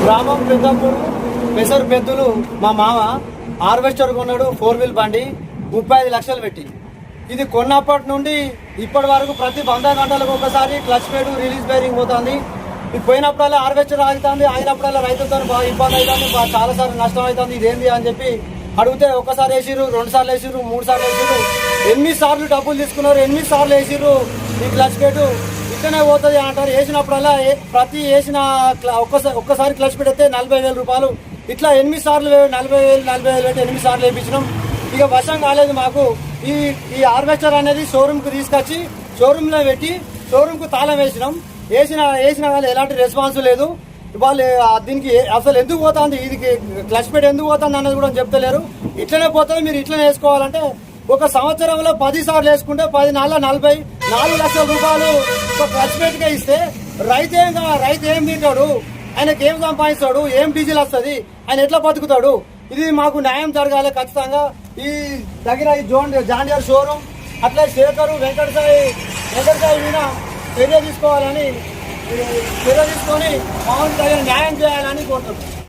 గ్రామం పెద్దప్పుడు పెసరు పెద్దలు మా మామ హార్వెస్టర్ కొన్నాడు 4 వీల్ బండి 35 లక్షలు పెట్టి. ఇది కొన్నప్పటి నుండి ఇప్పటి వరకు ప్రతి 100 గంటలకు ఒకసారి క్లచ్ పేడు రిలీజ్ బేరింగ్ పోతుంది. ఇది పోయినప్పుడల్లా హార్వెస్టర్ ఆగుతుంది, ఆగినప్పుడల్లా రైతులతో బాగా ఇబ్బంది అవుతుంది, చాలా సార్లు నష్టం అవుతుంది. ఇదేంది అని చెప్పి అడిగితే ఒకసారి వేసిర్రు, 2 సార్లు వేసిర్రు, 3 సార్లు వేసిర్రు, 8 సార్లు డబ్బులు తీసుకున్నారు. 8 సార్లు వేసిర్రు. ఈ క్లచ్ పేడు ఇక్కడనే పోతుంది అంటారు. వేసినప్పుడల్లా ప్రతి వేసిన ఒక్కసారి క్లచ్ పెడితే 40,000 రూపాయలు. ఇట్లా 8 సార్లు 40,000 పెట్టి 8 సార్లు వేయించినాం. ఇక వశం కాలేదు మాకు. ఈ హార్వెస్టర్ అనేది షోరూమ్కి తీసుకొచ్చి షోరూంలో పెట్టి షోరూమ్కు తాళం వేసిన వాళ్ళు ఎలాంటి రెస్పాన్స్ లేదు. వాళ్ళు దీనికి అసలు ఎందుకు పోతుంది, ఇది క్లచ్ పెట్టి ఎందుకు పోతుంది అన్నది కూడా చెప్తలేరు. ఇట్లనే పోతుంది, మీరు ఇట్లనే వేసుకోవాలంటే ఒక సంవత్సరంలో 10 సార్లు వేసుకుంటే 10 నాళ్ళ 44 లక్షల రూపాయలు ఒక క్లచ్ పెట్టుగా ఇస్తే రైతు ఏం తింటాడు, ఆయనకి ఏం సంపాదిస్తాడు, ఏం డీజిల్ వస్తుంది, ఆయన ఎట్లా బతుకుతాడు? ఇది మాకు న్యాయం జరగాలి ఖచ్చితంగా. ఈ దగ్గర ఈ జాండియర్ షోరూమ్ అట్లా శేఖరు వెంకటసాయి మీద చర్య తీసుకొని మామూలు న్యాయం చేయాలని కోరుతున్నాం.